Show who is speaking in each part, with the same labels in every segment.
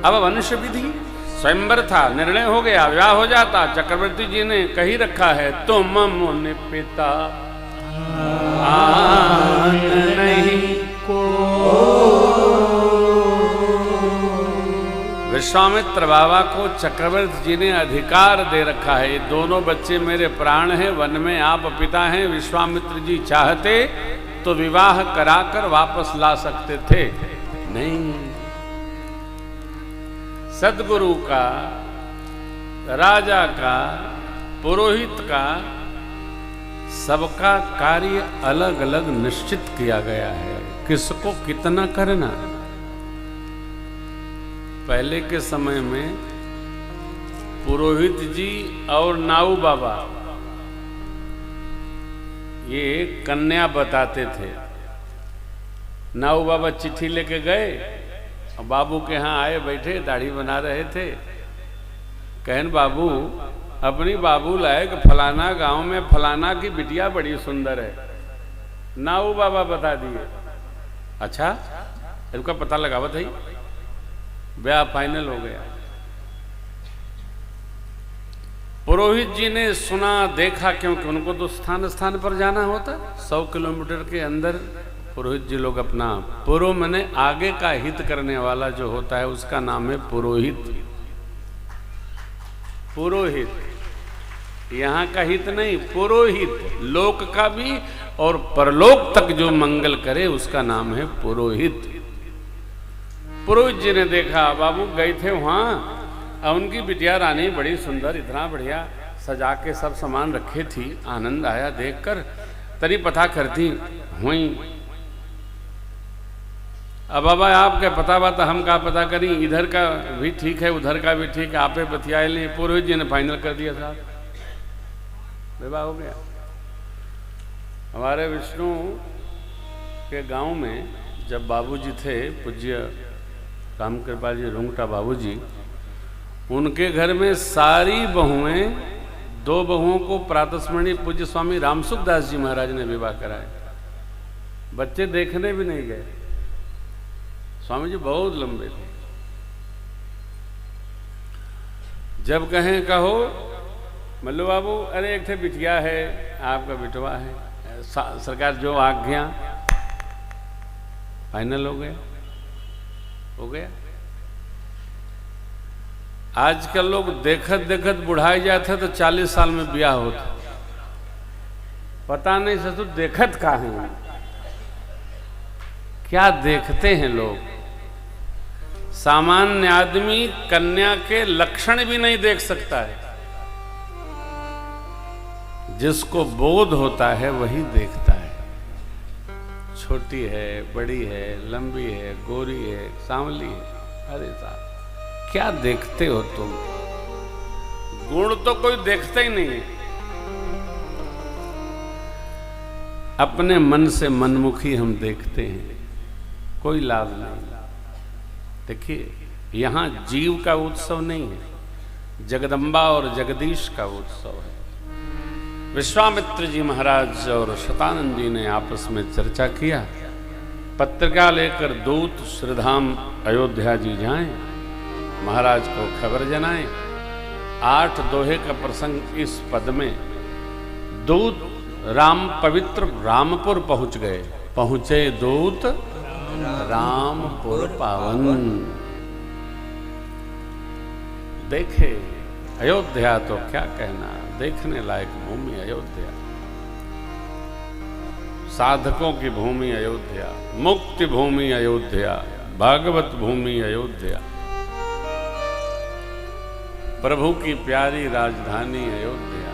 Speaker 1: अब वंश विधि स्वयंवर था, निर्णय हो गया, विवाह हो जाता। चक्रवर्ती जी ने कही रखा है, तुम मुनि पिता आन नहीं को। विश्वामित्र बाबा को चक्रवर्ती जी ने अधिकार दे रखा है, ये दोनों बच्चे मेरे प्राण हैं, वन में आप पिता हैं। विश्वामित्र जी चाहते तो विवाह कराकर वापस ला सकते थे, नहीं। सद्गुरु का, राजा का, पुरोहित का, सबका कार्य अलग अलग निश्चित किया गया है, किसको कितना करना। पहले के समय में पुरोहित जी और नाऊ बाबा ये कन्या बताते थे। नाऊ बाबा चिट्ठी लेके गए और बाबू के यहाँ आए, बैठे दाढ़ी बना रहे थे। कहन बाबू, अपनी बाबू लाए कि फलाना गांव में फलाना की बिटिया बड़ी सुंदर है। नाऊ बाबा बता दिए। अच्छा, इनका पता लगावा था, ब्याह फाइनल हो गया। पुरोहित जी ने सुना देखा, क्योंकि उनको तो स्थान स्थान पर जाना होता। 100 किलोमीटर के अंदर पुरोहित जी लोग अपना, पुरो मने आगे का हित करने वाला जो होता है उसका नाम है पुरोहित। पुरोहित यहाँ का हित नहीं, पुरोहित लोक का भी और परलोक तक जो मंगल करे उसका नाम है पुरोहित। पुरोहित जी ने देखा, बाबू गए थे वहां और उनकी बिटिया रानी बड़ी सुंदर, इतना बढ़िया सजा के सब सामान रखे थी। आनंद आया देखकर, तरी पता करती हुई। अब बाबा आपके पता बात हम का पता करी, इधर का भी ठीक है उधर का भी ठीक है, आपे बतियाए ले। पुरोहित जी ने फाइनल कर दिया, साहब विवाह हो गया। हमारे विष्णु के गांव में जब बाबूजी थे, पूज्य रामकृपाल जी रुंगटा बाबूजी, उनके घर में सारी बहुएं, 2 बहुओं को प्रातस्मरणीय पूज्य स्वामी रामसुख दास जी महाराज ने विवाह कराए। बच्चे देखने भी नहीं गए, स्वामी जी बहुत लंबे थे। जब कहें कहो मल्लू बाबू, अरे एक थे बिटिया है, आपका बिटवा है, सरकार जो आज्ञा, फाइनल हो गया। आजकल लोग देखत देखत बुढ़ाई जाते तो 40 साल में ब्याह होता। पता नहीं ससुर देखत का है, क्या देखते हैं लोग। सामान्य आदमी कन्या के लक्षण भी नहीं देख सकता है, जिसको बोध होता है वही देखता है। छोटी है, बड़ी है, लंबी है, गोरी है, सांवली है, अरे साहब क्या देखते हो तुम। गुण तो कोई देखता ही नहीं है। अपने मन से मनमुखी हम देखते हैं, कोई लाभ नहीं। देखिए, यहां जीव का उत्सव नहीं है, जगदम्बा और जगदीश का उत्सव है। विश्वामित्र जी महाराज और शतानंद जी ने आपस में चर्चा किया। पत्रिका लेकर दूत श्रीधाम अयोध्या जी जाएं, महाराज को खबर जनाएं। 8 दोहे का प्रसंग इस पद में। दूत राम पवित्र रामपुर पहुंच गए, पहुंचे दूत रामपुर पावन। देखे अयोध्या तो क्या कहना, देखने लायक भूमि अयोध्या, साधकों की भूमि अयोध्या, मुक्ति भूमि अयोध्या, भागवत भूमि अयोध्या, प्रभु की प्यारी राजधानी अयोध्या।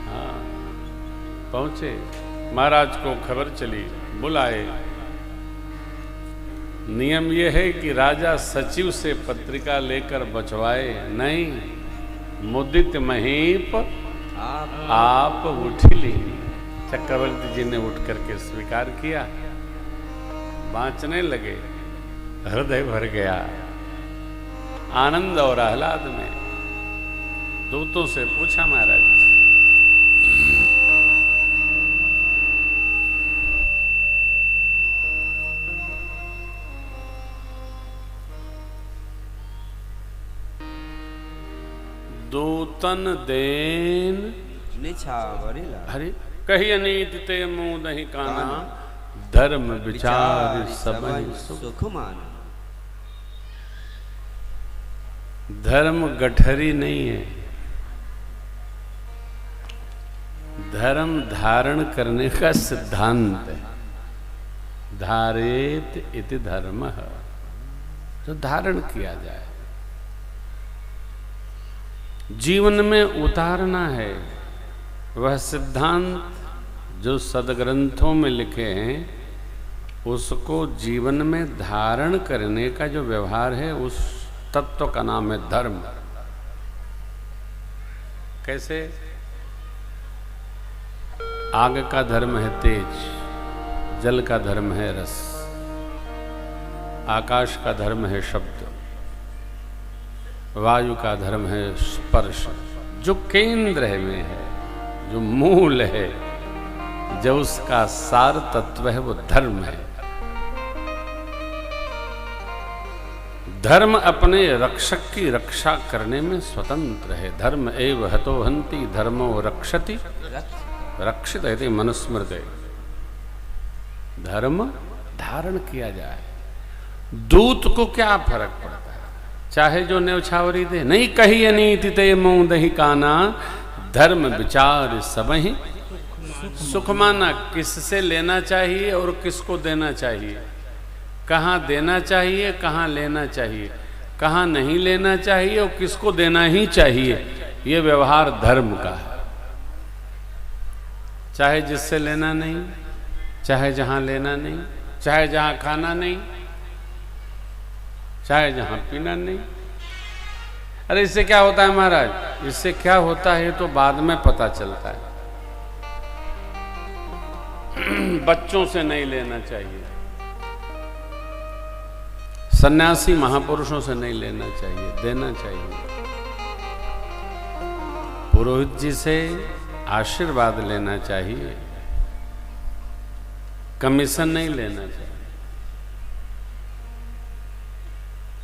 Speaker 1: हाँ, पहुंचे, महाराज को खबर चली, बुलाए। नियम यह है कि राजा सचिव से पत्रिका लेकर बचवाए नहीं, मुदित महीप आप उठिली। चक्रवर्ती जी ने उठ करके स्वीकार किया, बाँचने लगे, हृदय भर गया आनंद और आह्लाद में। दूतों से पूछा महाराज, दूतन देन
Speaker 2: निछावरी लागे।
Speaker 1: हरि कही अनीति ते मुँह दही काना, धर्म विचार सबहि
Speaker 2: सुख माना।
Speaker 1: धर्म गठरी नहीं है, धर्म धारण करने का सिद्धांत है। धारेत इति धर्मः, जो धारण किया जाए, जीवन में उतारना है। वह सिद्धांत जो सदग्रंथों में लिखे हैं, उसको जीवन में धारण करने का जो व्यवहार है, उस तत्व का नाम है धर्म। कैसे? आग का धर्म है तेज, जल का धर्म है रस, आकाश का धर्म है शब्द, वायु का धर्म है स्पर्श। जो केंद्र है में है, जो मूल है, जो उसका सार तत्व है, वो धर्म है। धर्म अपने रक्षक की रक्षा करने में स्वतंत्र है। धर्म एव हतो हन्ति धर्मो रक्षति रक्षित है मनुस्मृते। धर्म धारण किया जाए। दूत को क्या फर्क पड़ता है, चाहे जो न्यौछावरी दे। नहीं कही अनीति ते मुँह दही काना, धर्म विचार सबहि सुख माना। किससे लेना चाहिए और किसको देना चाहिए, कहाँ देना चाहिए, कहाँ लेना चाहिए, कहाँ नहीं लेना चाहिए और किसको देना ही चाहिए, ये व्यवहार धर्म का है। चाहे जिससे लेना नहीं, चाहे जहाँ लेना नहीं, चाहे जहाँ खाना नहीं, चाहे जहाँ पीना नहीं। अरे इससे क्या होता है महाराज? इससे क्या होता है तो बाद में पता चलता है। बच्चों से नहीं लेना चाहिए, सन्यासी महापुरुषों से नहीं लेना चाहिए, देना चाहिए। पुरोहित जी से आशीर्वाद लेना चाहिए, कमीशन नहीं लेना चाहिए।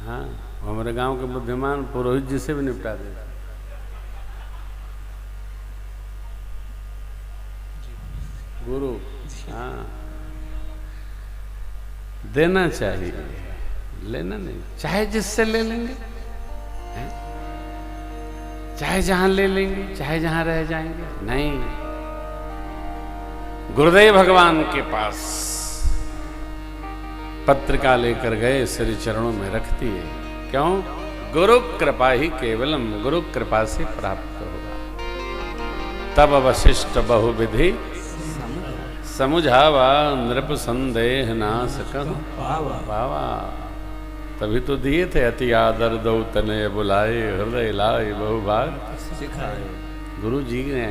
Speaker 1: हाँ, हमारे गांव के बुद्धिमान पुरोहित जी से भी निपटा देते। गुरु, हाँ, देना चाहिए, लेना नहीं। चाहे जिससे ले लेंगे, चाहे जहां ले लेंगे, चाहे जहां रह जाएंगे, नहीं। गुरुदेव भगवान के पास पत्रिका लेकर गए, श्री चरणों में रख दिए। क्यों? गुरु कृपा ही केवलम, गुरु कृपा से प्राप्त होगा। तब अवशिष्ट बहुविधि समुझावा, नृप संदेह नाश कहूं पावा। तभी तो दिए थे अति आदर दो तने बुलाए, हृदय लाए बहुभाग सिखाए। गुरु जी ने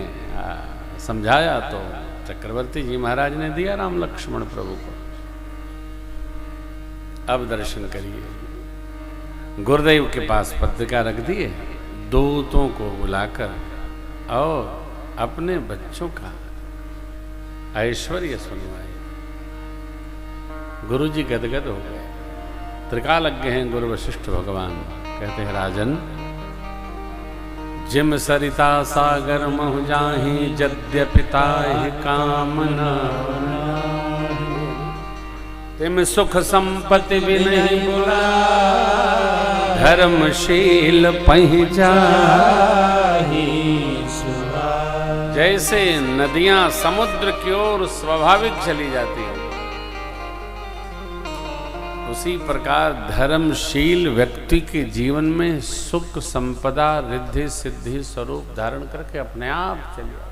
Speaker 1: समझाया तो चक्रवर्ती जी महाराज ने दिया राम लक्ष्मण प्रभु को। अब दर्शन करिए। गुरुदेव के पास पत्रिका रख दिए, दूतों को बुलाकर और अपने बच्चों का ऐश्वर्य सुनवाए। गुरु जी गदगद हो गए। त्रिकालज्ञ हैं गुरु वशिष्ठ भगवान। कहते हैं राजन, जिम सरिता सागर महु जाहि, यद्यपि ताहि कामना, तिम सुख संपत्ति भी नहीं बुला, धर्मशील पहि जाहि। जैसे नदियां समुद्र की ओर स्वाभाविक चली जाती हैं, उसी प्रकार धर्मशील व्यक्ति के जीवन में सुख संपदा रिद्धि सिद्धि स्वरूप धारण करके अपने आप चली आती।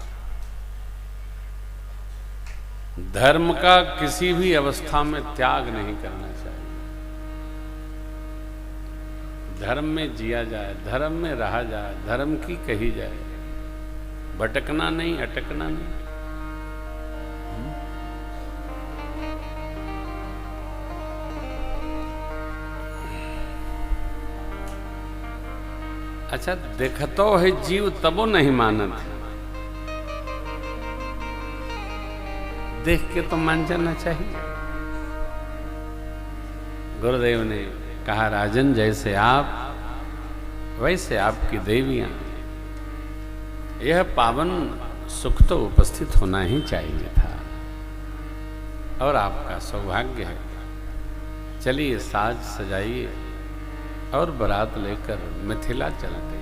Speaker 1: धर्म का किसी भी अवस्था में त्याग नहीं करना चाहिए। धर्म में जिया जाए, धर्म में रहा जाए, धर्म की कही जाए, भटकना नहीं, अटकना नहीं। अच्छा, देखतो है जीव तबो नहीं मानत, देख के तो मान जाना चाहिए। गुरुदेव ने कहा राजन, जैसे आप वैसे आपकी देवियां, यह पावन सुख तो उपस्थित होना ही चाहिए था, और आपका सौभाग्य है। चलिए साज सजाइए और बारात लेकर मिथिला चलते हैं।